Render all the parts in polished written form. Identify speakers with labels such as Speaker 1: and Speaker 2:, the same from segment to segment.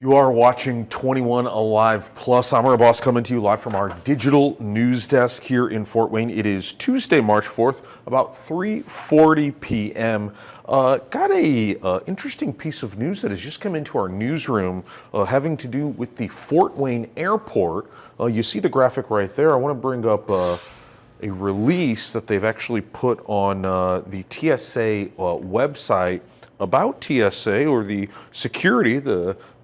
Speaker 1: You are watching 21 Alive Plus. I'm our boss coming to you live from our digital news desk here in Fort Wayne. It is Tuesday, March 4th, about 3:40 p.m. Got a interesting piece of news that has just come into our newsroom having to do with the Fort Wayne Airport. You see the graphic right there. I want to bring up a release that they've actually put on the TSA website about TSA, or the security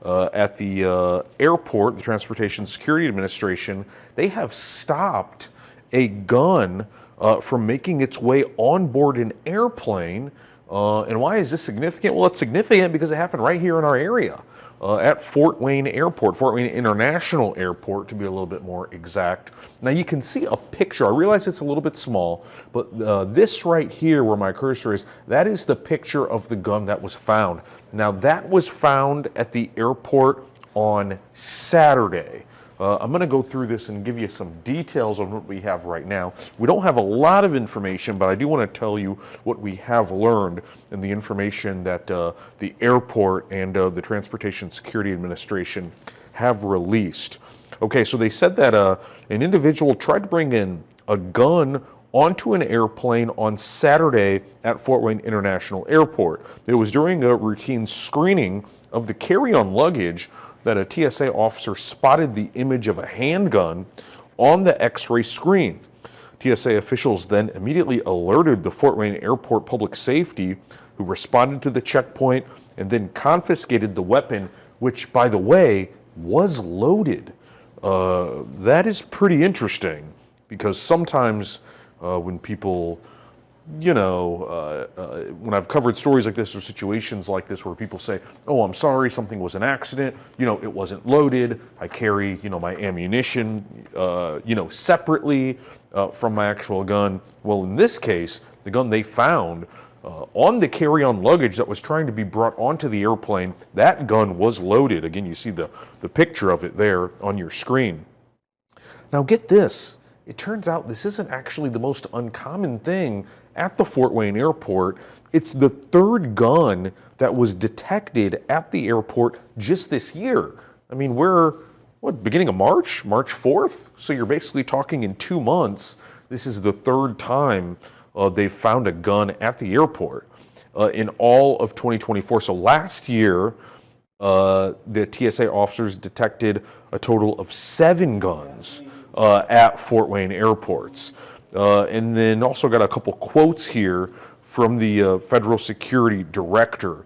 Speaker 1: at the airport, the Transportation Security Administration. They have stopped a gun from making its way on board an airplane. And why is this significant? Well, it's significant because it happened right here in our area at Fort Wayne Airport, Fort Wayne International Airport, to be a little bit more exact. Now you can see a picture. I realize it's a little bit small, but this right here where my cursor is, that is the picture of the gun that was found. Now that was found at the airport on Saturday. I'm going to go through this and give you some details on what we have right now. We don't have a lot of information, but I do want to tell you what we have learned and the information that the airport and the Transportation Security Administration have released. Okay, so they said that an individual tried to bring in a gun onto an airplane on Saturday at Fort Wayne International Airport. It was during a routine screening of the carry-on luggage that a TSA officer spotted the image of a handgun on the X-ray screen. TSA officials then immediately alerted the Fort Wayne Airport Public Safety, who responded to the checkpoint and then confiscated the weapon, which, by the way, was loaded. That is pretty interesting, because sometimes when people, when I've covered stories like this or situations like this where people say, oh, I'm sorry, something was an accident, it wasn't loaded, I carry, my ammunition, separately from my actual gun. Well, in this case, the gun they found on the carry-on luggage that was trying to be brought onto the airplane, that gun was loaded. Again, you see the picture of it there on your screen. Now get this, it turns out this isn't actually the most uncommon thing at the Fort Wayne Airport. It's the third gun that was detected at the airport just this year. I mean, we're, beginning of March? March 4th? So you're basically talking in 2 months. This is the third time they've found a gun at the airport in all of 2024. So last year, the TSA officers detected a total of 7 guns at Fort Wayne airports. And then also got a couple quotes here from the Federal Security Director.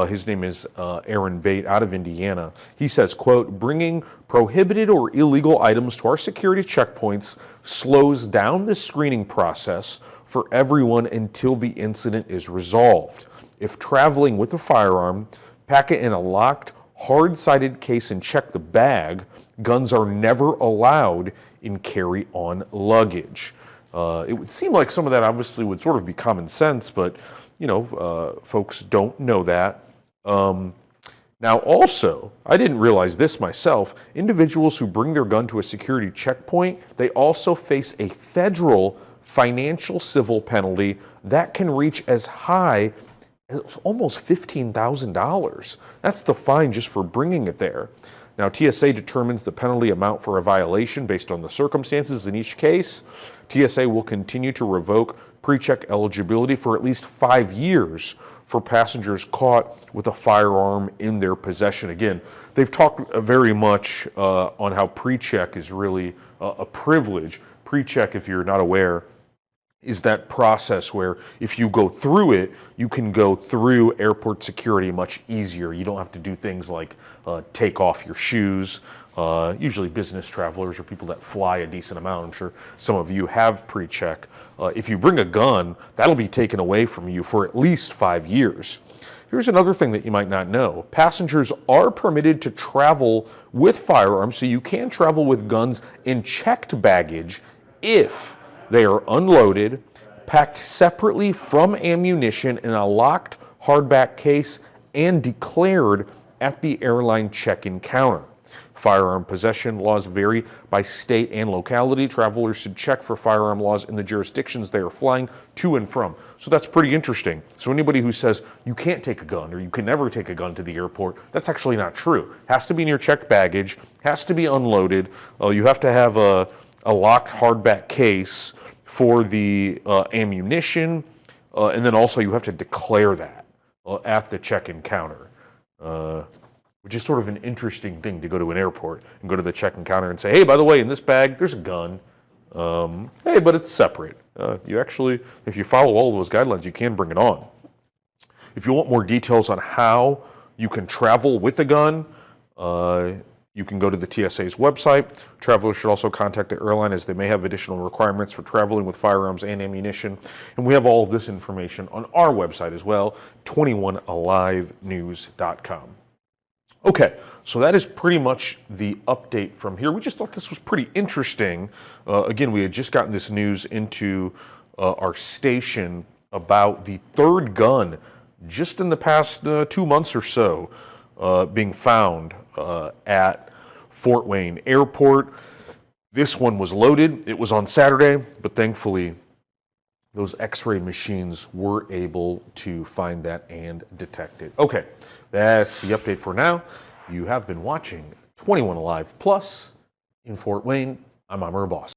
Speaker 1: His name is Aaron Bate out of Indiana. He says, quote, bringing prohibited or illegal items to our security checkpoints slows down the screening process for everyone until the incident is resolved. If traveling with a firearm, pack it in a locked, hard-sided case and check the bag. Guns are never allowed in carry-on luggage. It would seem like some of that obviously would sort of be common sense, but folks don't know that. Now also, I didn't realize this myself, individuals who bring their gun to a security checkpoint, they also face a federal financial civil penalty that can reach as high as almost $15,000. That's the fine just for bringing it there. Now, TSA determines the penalty amount for a violation based on the circumstances in each case. TSA will continue to revoke pre-check eligibility for at least 5 years for passengers caught with a firearm in their possession. Again, they've talked very much on how pre-check is really a privilege. Pre-check, if you're not aware, is that process where if you go through it, you can go through airport security much easier. You don't have to do things like take off your shoes. Usually business travelers or people that fly a decent amount. I'm sure some of you have pre-check. If you bring a gun, that'll be taken away from you for at least 5 years. Here's another thing that you might not know. Passengers are permitted to travel with firearms, so you can travel with guns in checked baggage if they are unloaded, packed separately from ammunition in a locked hardback case, and declared at the airline check-in counter. Firearm possession laws vary by state and locality. Travelers should check for firearm laws in the jurisdictions they are flying to and from. So that's pretty interesting. So anybody who says you can't take a gun or you can never take a gun to the airport, that's actually not true. Has to be in your checked baggage, has to be unloaded. You have to have a locked hardback case for the ammunition, and then also you have to declare that at the check-in counter, which is sort of an interesting thing to go to an airport and go to the check-in counter and say, hey, by the way, in this bag, there's a gun. Hey, but it's separate. You actually, if you follow all of those guidelines, you can bring it on. If you want more details on how you can travel with a gun, you can go to the TSA's website. Travelers should also contact the airline as they may have additional requirements for traveling with firearms and ammunition. And we have all of this information on our website as well, 21alivenews.com. Okay, so that is pretty much the update from here. We just thought this was pretty interesting. Again, we had just gotten this news into our station about the third gun just in the past 2 months or so being found at Fort Wayne Airport. This one was loaded. It was on Saturday, but thankfully those x-ray machines were able to find that and detect it. Okay, that's the update for now. You have been watching 21 Alive Plus in Fort Wayne. I'm Amr Boss.